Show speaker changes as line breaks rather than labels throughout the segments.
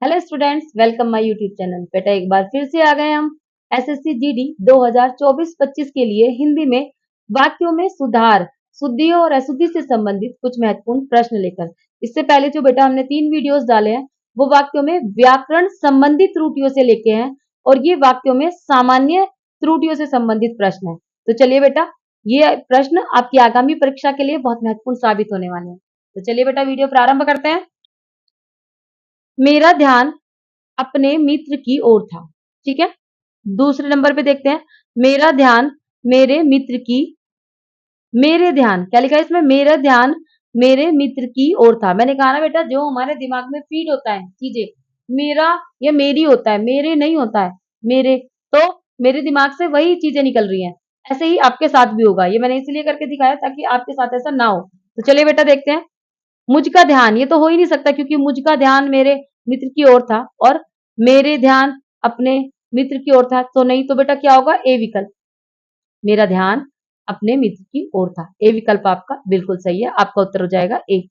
Hello students, welcome my YouTube channel. बेटा एक बार फिर से आ गए हम एसएससी जीडी 2024-25 के लिए हिंदी में वाक्यों में सुधार, शुद्धियों और अशुद्धि से संबंधित कुछ महत्वपूर्ण प्रश्न लेकर। इससे पहले जो बेटा हमने 3 वीडियोस डाले हैं वो वाक्यों में व्याकरण संबंधित त्रुटियों से लेके हैं और ये वाक्यों में सामान्य त्रुटियों से संबंधित प्रश्न है। तो चलिए बेटा, ये प्रश्न आपकी आगामी परीक्षा के लिए बहुत महत्वपूर्ण साबित होने वाले हैं। तो चलिए बेटा, वीडियो प्रारंभ करते हैं। मेरा ध्यान अपने मित्र की ओर था। ठीक है, दूसरे नंबर पे देखते हैं। मेरा ध्यान मेरे मित्र की, मेरे ध्यान क्या लिखा है इसमें, मेरा ध्यान मेरे मित्र की ओर था। मैंने कहा ना बेटा, जो हमारे दिमाग में फीड होता है चीजें, मेरा या मेरी होता है, मेरे नहीं होता है, मेरे। तो मेरे दिमाग से वही चीजें निकल रही हैं। ऐसे ही आपके साथ भी होगा। ये मैंने इसलिए करके दिखाया ताकि आपके साथ ऐसा ना हो। तो चलिए बेटा देखते हैं। मुझ का ध्यान, ये तो हो ही नहीं सकता क्योंकि मुझ का ध्यान मेरे मित्र की ओर था और मेरे ध्यान अपने मित्र की ओर था, तो नहीं। तो बेटा क्या होगा, ए विकल्प। मेरा ध्यान अपने मित्र की ओर था, ए विकल्प आपका बिल्कुल सही है। आपका उत्तर हो जाएगा ए।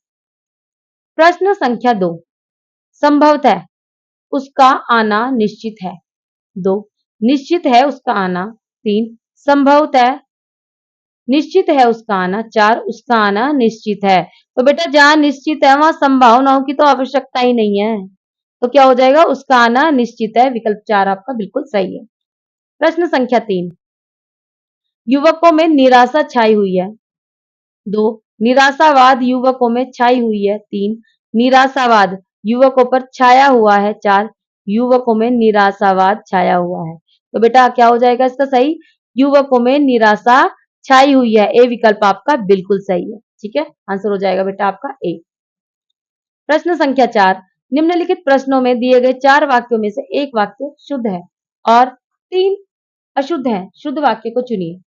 प्रश्न संख्या 2, संभवतः उसका आना निश्चित है। 2, निश्चित है उसका आना। 3, संभवतः निश्चित है उसका आना। 4, उसका आना निश्चित है। तो बेटा जहां निश्चित है वहां संभावनाओं की तो आवश्यकता ही नहीं है। तो क्या हो जाएगा, उसका आना निश्चित है। विकल्प 4 आपका बिल्कुल सही है। प्रश्न संख्या 3, युवकों में निराशा छाई हुई है। 2, निराशावाद युवकों में छाई हुई है। 3, निराशावाद युवकों पर छाया हुआ है। 4, युवकों में निराशावाद छाया हुआ है। तो बेटा क्या हो जाएगा इसका सही, युवकों में निराशा छाई हुई है। ए विकल्प आपका बिल्कुल सही है। ठीक है, आंसर हो जाएगा बेटा आपका ए। प्रश्न संख्या 4, निम्नलिखित प्रश्नों में दिए गए 4 वाक्यों में से एक वाक्य शुद्ध है और 3 अशुद्ध है। शुद्ध वाक्य को चुनिए।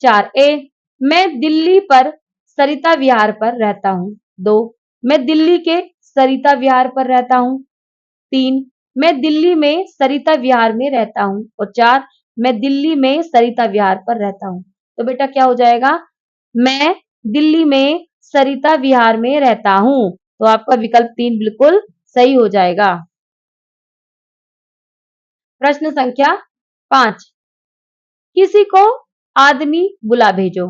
4, ए, मैं दिल्ली पर सरिता विहार पर रहता हूं। 2, मैं दिल्ली के सरिता विहार पर रहता हूं। 3, मैं दिल्ली में सरिता विहार में रहता हूं। और 4, मैं दिल्ली में सरिता विहार पर रहता हूं। तो बेटा क्या हो जाएगा, मैं दिल्ली में सरिता विहार में रहता हूं। तो आपका विकल्प 3 बिल्कुल सही हो जाएगा। प्रश्न संख्या 5, किसी को आदमी बुला भेजो।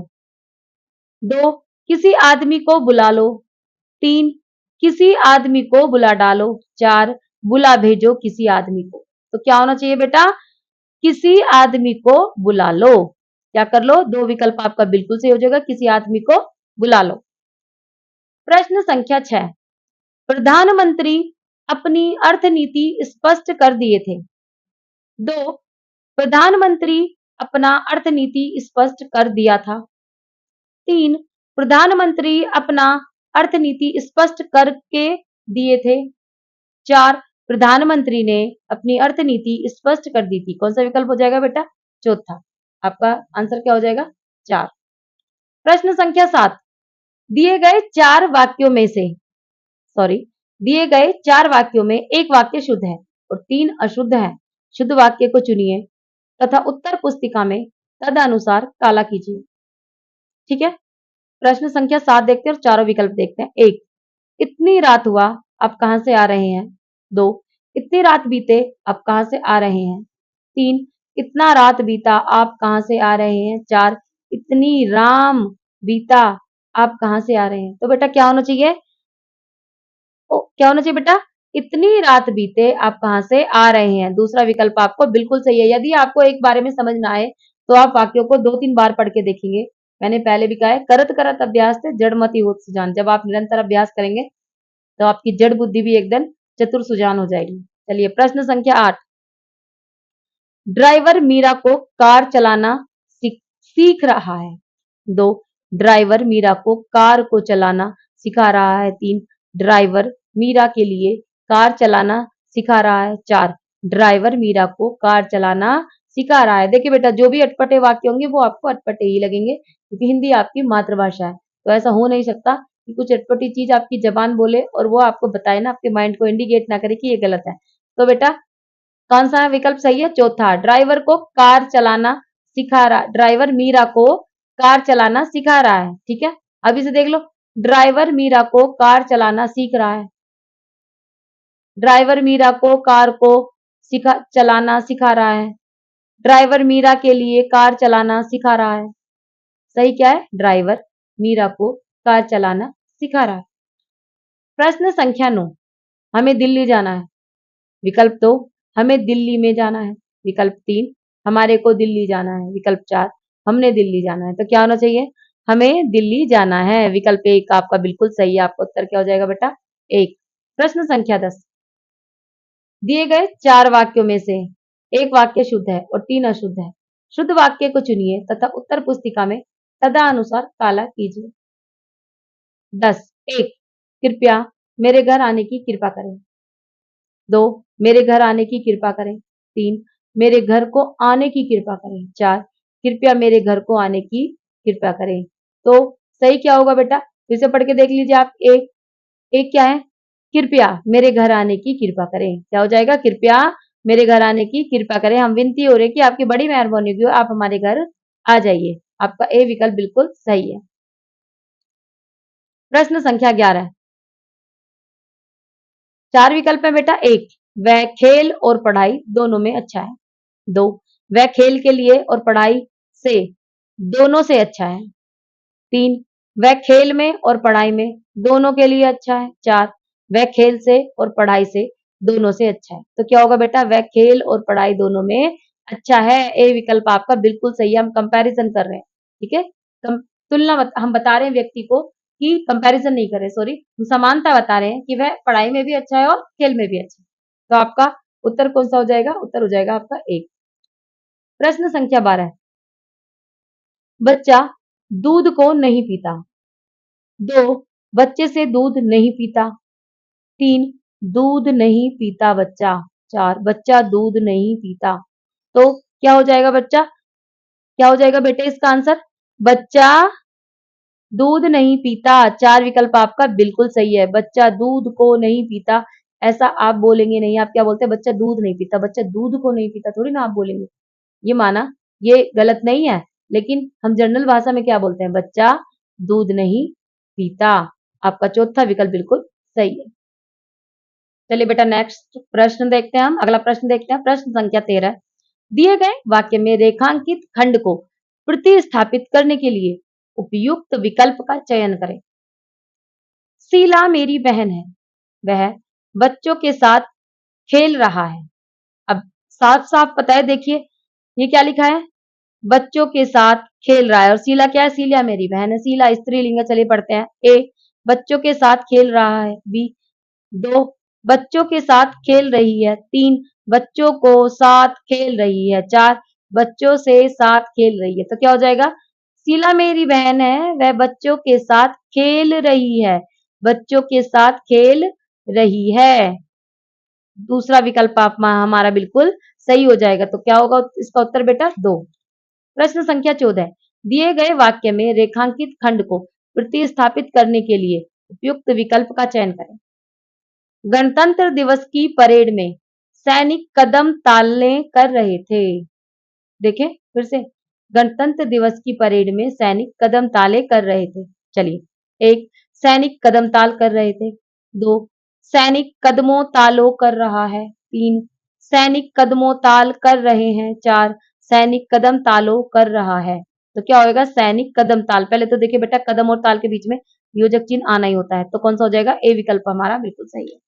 2, किसी आदमी को बुला लो। 3, किसी आदमी को बुला डालो। 4, बुला भेजो किसी आदमी को। तो क्या होना चाहिए बेटा, किसी आदमी को बुला लो। क्या कर लो, 2 विकल्प आपका बिल्कुल सही हो जाएगा, किसी आदमी को बुला लो। प्रश्न संख्या 6, प्रधानमंत्री अपनी अर्थनीति स्पष्ट कर दिए थे। 2, प्रधानमंत्री अपना अर्थनीति स्पष्ट कर दिया था। 3, प्रधानमंत्री अपना अर्थनीति स्पष्ट करके दिए थे। 4, प्रधानमंत्री ने अपनी अर्थनीति स्पष्ट कर दी थी। कौन सा विकल्प हो जाएगा बेटा, चौथा। आपका आंसर क्या हो जाएगा, 4। प्रश्न संख्या 7, दिए गए 4 वाक्यों में से, सॉरी, दिए गए 4 वाक्यों में एक वाक्य शुद्ध है और 3 अशुद्ध है। शुद्ध वाक्य को चुनिए तथा उत्तर पुस्तिका में तदनुसार काला कीजिए। ठीक है, प्रश्न संख्या 7 देखते हैं और चारों विकल्प देखते हैं। 1, इतनी रात हुआ, आप कहां से आ रहे हैं। 2, इतनी रात बीते, आप कहां से आ रहे हैं। 3, इतना रात बीता, आप कहां से आ रहे हैं। 4, इतनी राम बीता, आप कहां से आ रहे हैं। तो बेटा क्या होना चाहिए, क्या होना चाहिए बेटा, इतनी रात बीते, आप कहां से आ रहे हैं। दूसरा विकल्प आपको बिल्कुल सही है। यदि आपको एक बारे में समझ ना आए तो आप वाक्यों को 2-3 बार पढ़ के देखेंगे। मैंने पहले भी कहा है, करत करत अभ्यास से जड़ मति होत सुजान। जब आप निरंतर अभ्यास करेंगे तो आपकी जड़ बुद्धि भी एकदम चतुर सुजान हो जाएगी। चलिए प्रश्न संख्या 8, ड्राइवर मीरा को कार चलाना सीख रहा है। 2, ड्राइवर मीरा को कार को चलाना सिखा रहा है। 3, ड्राइवर मीरा के लिए कार चलाना सिखा रहा है। 4, ड्राइवर मीरा को कार चलाना सिखा रहा है। देखिए बेटा, जो भी अटपटे वाक्य होंगे वो आपको अटपटे ही लगेंगे क्योंकि हिंदी आपकी मातृभाषा है। तो ऐसा हो नहीं सकता कि कुछ अटपटी चीज आपकी जबान बोले और वो आपको बताए ना, आपके माइंड को इंडिकेट ना करे कि ये गलत है। तो बेटा कौन सा विकल्प सही है, चौथा। ड्राइवर को कार चलाना सिखा रहा, ड्राइवर मीरा को कार चलाना सिखा रहा है। ठीक है, अभी से देख लो, ड्राइवर मीरा को कार चलाना सीख रहा है। ड्राइवर मीरा को कार को चलाना सिखा रहा है। ड्राइवर मीरा के लिए कार चलाना सिखा रहा है। सही क्या है? ड्राइवर मीरा को कार चलाना सिखा रहा है। प्रश्न संख्या 9, हमें दिल्ली जाना है। विकल्प 2, हमें दिल्ली में जाना है। विकल्प 3, हमारे को दिल्ली जाना है। विकल्प 4, हमने दिल्ली जाना है। तो क्या होना चाहिए? हमें दिल्ली जाना है। विकल्प 1 आपका बिल्कुल सही है। आपका उत्तर क्या हो जाएगा बेटा? 1। प्रश्न संख्या 10, दिए गए 4 वाक्यों में से एक वाक्य शुद्ध है और 3 अशुद्ध है। शुद्ध वाक्य को चुनिए तथा उत्तर पुस्तिका में तदनुसार काला कीजिए। 10, 1, कृपया मेरे घर आने की कृपा करें। 2, मेरे घर आने की कृपा करें। 3, मेरे घर को आने की कृपा करें। 4, कृपया मेरे घर को आने की कृपा करें। तो सही क्या होगा बेटा? फिर से पढ़ के देख लीजिए आप। एक एक क्या है? कृपया मेरे घर आने की कृपा करें। क्या हो जाएगा? कृपया मेरे घर आने की कृपा करें। हम विनती हो रही है कि आपकी बड़ी मेहरबानी होगी, आप हमारे घर आ जाइए। आपका ए विकल्प बिल्कुल सही है। प्रश्न संख्या 11, 4 विकल्प है बेटा। 1, वह खेल और पढ़ाई दोनों में अच्छा है। 2, वह खेल के लिए और पढ़ाई से दोनों से अच्छा है। 3, वह खेल में और पढ़ाई में दोनों के लिए अच्छा है। 4, वह खेल से और पढ़ाई से दोनों से अच्छा है। तो क्या होगा बेटा? वह खेल और पढ़ाई दोनों में अच्छा है। ए विकल्प आपका बिल्कुल सही है। हम कंपैरिजन कर रहे हैं, ठीक है? तुलना हम बता रहे हैं व्यक्ति को कि कंपैरिजन नहीं कर रहे, सॉरी, हम समानता बता रहे हैं कि वह पढ़ाई में भी अच्छा है और खेल में भी अच्छा है। तो आपका उत्तर कौन सा हो जाएगा? उत्तर हो जाएगा आपका 1। प्रश्न संख्या 12, बच्चा दूध को नहीं पीता। 2, बच्चे से दूध नहीं पीता। 3, दूध नहीं पीता बच्चा। 4, बच्चा दूध नहीं पीता। तो क्या हो जाएगा बच्चा? क्या हो जाएगा बेटे इसका आंसर? बच्चा दूध नहीं पीता। 4 विकल्प आपका बिल्कुल सही है। बच्चा दूध को नहीं पीता, ऐसा आप बोलेंगे नहीं। आप क्या बोलते हैं? बच्चा दूध नहीं पीता। बच्चा दूध को नहीं पीता थोड़ी ना आप बोलेंगे। ये माना, ये गलत नहीं है, लेकिन हम जनरल भाषा में क्या बोलते हैं? बच्चा दूध नहीं पीता। आपका चौथा विकल्प बिल्कुल सही है। चलिए बेटा नेक्स्ट प्रश्न देखते हैं हम। अगला प्रश्न देखते हैं। प्रश्न संख्या 13, दिए गए वाक्य में रेखांकित खंड को प्रतिस्थापित करने के लिए उपयुक्त विकल्प का चयन करें। शीला मेरी बहन है, वह बच्चों के साथ खेल रहा है। अब साफ साफ पता है, देखिए ये क्या लिखा है? बच्चों के साथ खेल रहा है। और शीला क्या है? शीला मेरी बहन है। शीला स्त्रीलिंग है। चलिए पढ़ते हैं। ए, बच्चों के साथ खेल रहा है। बी, 2, बच्चों के साथ खेल रही है। 3, बच्चों को साथ खेल रही है। 4, बच्चों से साथ खेल रही है। तो क्या हो जाएगा? शीला मेरी बहन है, वह बच्चों के साथ खेल रही है। बच्चों के साथ खेल रही है। दूसरा विकल्प आप हमारा बिल्कुल सही हो जाएगा। तो क्या होगा इसका उत्तर बेटा? 2। प्रश्न संख्या 14, दिए गए वाक्य में रेखांकित खंड को प्रतिस्थापित करने के लिए उपयुक्त विकल्प का चयन करें। गणतंत्र दिवस की परेड में सैनिक कदम तालने कर रहे थे। देखें फिर से, गणतंत्र दिवस की परेड में सैनिक कदम ताले कर रहे थे। चलिए, 1, सैनिक कदम ताल कर रहे थे। 2, सैनिक कदमों तालों कर रहा है। 3, सैनिक कदमों ताल कर रहे हैं। 4, सैनिक कदम तालों कर रहा है। तो क्या होगा? सैनिक कदम ताल। पहले तो देखिए बेटा, कदम और ताल के बीच में योजक चिन्ह आना ही होता है। तो कौन सा हो जाएगा? ए विकल्प हमारा बिल्कुल सही है।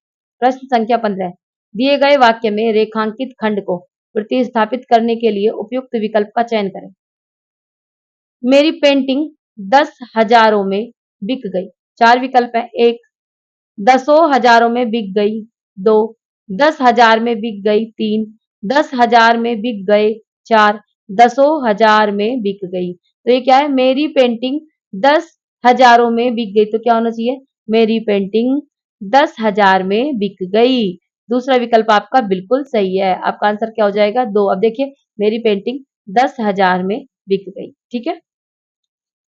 प्रश्न संख्या 15, दिए गए वाक्य में रेखांकित खंड को प्रतिस्थापित करने के लिए उपयुक्त विकल्प का चयन करें। मेरी पेंटिंग 10 हजारों में बिक गई। 4 विकल्प है। 1, 10 हजारों में बिक गई। 2, 10 हजार में बिक गई। 3, 10 हजार में बिक गए। 4, 10 हजार में बिक गई। तो ये क्या है? मेरी पेंटिंग 10 हजारों में बिक गई। तो क्या होना चाहिए? मेरी पेंटिंग 10 हजार में बिक गई। दूसरा विकल्प आपका बिल्कुल सही है। आपका आंसर क्या हो जाएगा? 2। अब देखिए, मेरी पेंटिंग 10 हजार में बिक गई। ठीक है।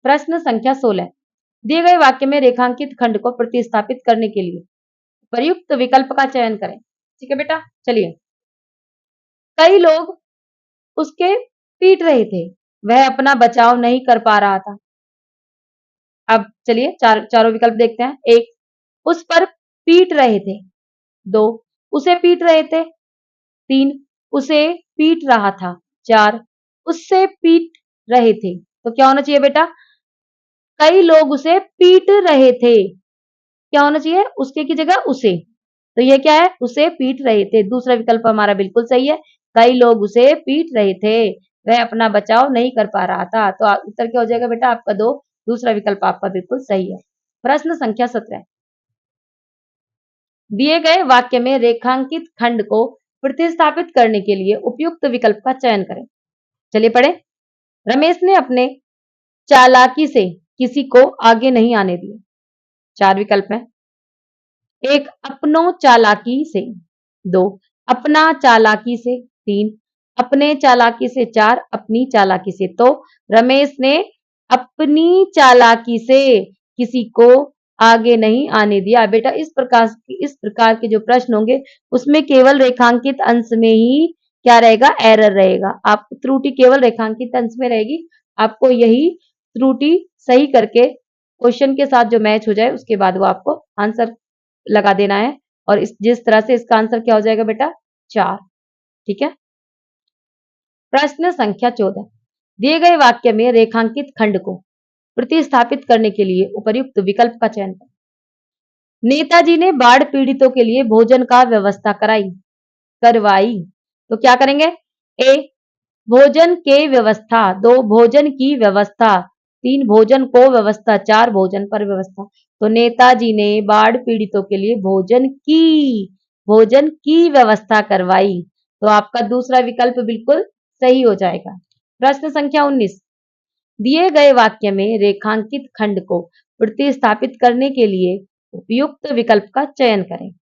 प्रश्न संख्या 16, दिए गए वाक्य में रेखांकित खंड को प्रतिस्थापित करने के लिए प्रयुक्त विकल्प का चयन करें। ठीक है बेटा, चलिए। कई लोग उसके पीट रहे थे, वह अपना बचाव नहीं कर पा रहा था। अब चलिए चारों विकल्प देखते हैं। 1, उस पर पीट रहे थे। 2, उसे पीट रहे थे। 3 उसे पीट रहा था। 4 उससे पीट रहे थे। तो क्या होना चाहिए बेटा? कई लोग उसे पीट रहे थे। क्या होना चाहिए? उसके की जगह उसे। तो ये क्या है? उसे पीट रहे थे। दूसरा विकल्प हमारा बिल्कुल सही है। कई लोग उसे पीट रहे थे। वह अपना बचाव नहीं कर पा रहा था। तो उत्तर क्या हो जाएगा बेटा आपका 2? दूसरा विकल्प आपका बिल्कुल सही है। प्रश्न संख्या 17। दिए गए वाक्य में रेखांकित खंड को प्रतिस्थापित करने के लिए उपयुक्त विकल्प का चयन करें। चलिए पढ़े। रमेश ने अपने चालाकी से किसी को आगे नहीं आने दिया। 4 विकल्प हैं। 1 अपनों चालाकी से। 2 अपना चालाकी से। 3 अपने चालाकी से। 4 अपनी चालाकी से। तो रमेश ने अपनी चालाकी से किसी को आगे नहीं आने दिया। बेटा इस प्रकार के जो प्रश्न होंगे उसमें केवल रेखांकित अंश में ही क्या रहेगा? एरर रहेगा। आपको त्रुटि केवल रेखांकित अंश में रहेगी। आपको यही त्रुटि सही करके क्वेश्चन के साथ जो मैच हो जाए उसके बाद वो आपको आंसर लगा देना है। और जिस तरह से इसका आंसर क्या हो जाएगा बेटा? 4। ठीक है। प्रश्न संख्या 14। दिए गए वाक्य में रेखांकित खंड को प्रतिस्थापित करने के लिए उपर्युक्त विकल्प का चयन करें। नेताजी ने बाढ़ पीड़ितों के लिए भोजन का व्यवस्था करवाई। तो क्या करेंगे? ए भोजन के व्यवस्था। 2 भोजन की व्यवस्था। 3 भोजन को व्यवस्था। 4 भोजन पर व्यवस्था। तो नेताजी ने बाढ़ पीड़ितों के लिए भोजन की व्यवस्था करवाई। तो आपका दूसरा विकल्प बिल्कुल सही हो जाएगा। प्रश्न संख्या 19। दिए गए वाक्य में रेखांकित खंड को प्रतिस्थापित करने के लिए उपयुक्त विकल्प का चयन करें।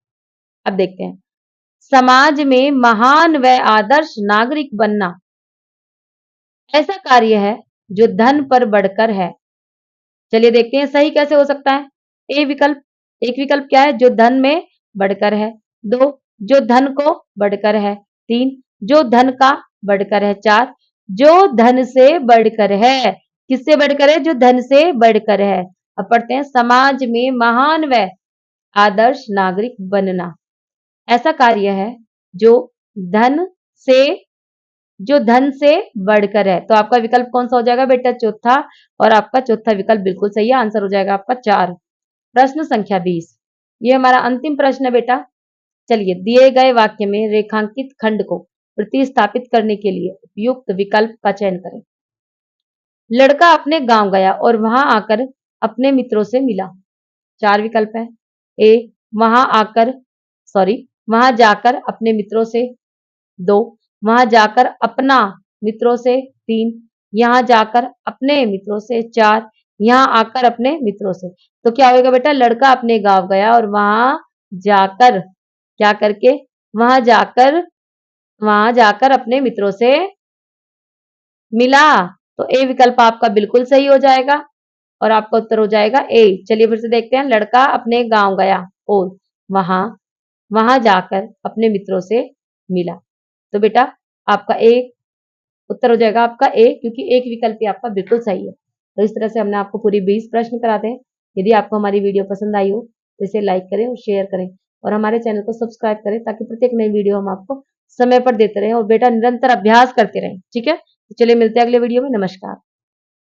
अब देखते हैं। समाज में महान व आदर्श नागरिक बनना ऐसा कार्य है जो धन पर बढ़कर है। चलिए देखते हैं सही कैसे हो सकता है। ए विकल्प। एक विकल्प क्या है? जो धन में बढ़कर है। 2 जो धन को बढ़कर है। 3 जो धन का बढ़कर है। 4 जो धन से बढ़कर है। किससे बढ़कर है? जो धन से बढ़कर है। अब पढ़ते हैं। समाज में महान व आदर्श नागरिक बनना ऐसा कार्य है जो धन से बढ़कर है। तो आपका विकल्प कौन सा हो जाएगा बेटा? चौथा। और आपका चौथा विकल्प बिल्कुल सही है। आंसर हो जाएगा आपका 4। प्रश्न संख्या 20। ये हमारा अंतिम प्रश्न है बेटा। चलिए दिए गए वाक्य में रेखांकित खंड को प्रतिस्थापित करने के लिए उपयुक्त विकल्प का चयन करें। लड़का अपने गांव गया और वहां आकर अपने मित्रों से मिला। 4 विकल्प है। ए वहां जाकर अपने मित्रों से। 2 वहां जाकर अपना मित्रों से। 3 यहां जाकर अपने मित्रों से। 4 यहां आकर अपने मित्रों से। तो क्या होगा बेटा? लड़का अपने गांव गया और वहां जाकर क्या करके? वहां जाकर अपने मित्रों से मिला। तो ए विकल्प आपका बिल्कुल सही हो जाएगा और आपका उत्तर हो जाएगा ए। चलिए फिर से देखते हैं। लड़का अपने गांव गया और वहां वहां जाकर अपने मित्रों से मिला। तो बेटा आपका एक उत्तर हो जाएगा आपका ए, क्योंकि एक विकल्प ही आपका बिल्कुल सही है। तो इस तरह से हमने आपको पूरी 20 प्रश्न कराते हैं। यदि आपको हमारी वीडियो पसंद आई हो तो इसे लाइक करें और शेयर करें और हमारे चैनल को सब्सक्राइब करें ताकि प्रत्येक नई वीडियो हम आपको समय पर देते रहें और बेटा निरंतर अभ्यास करते रहें। ठीक है। तो चलिए मिलते हैं अगले वीडियो में। नमस्कार।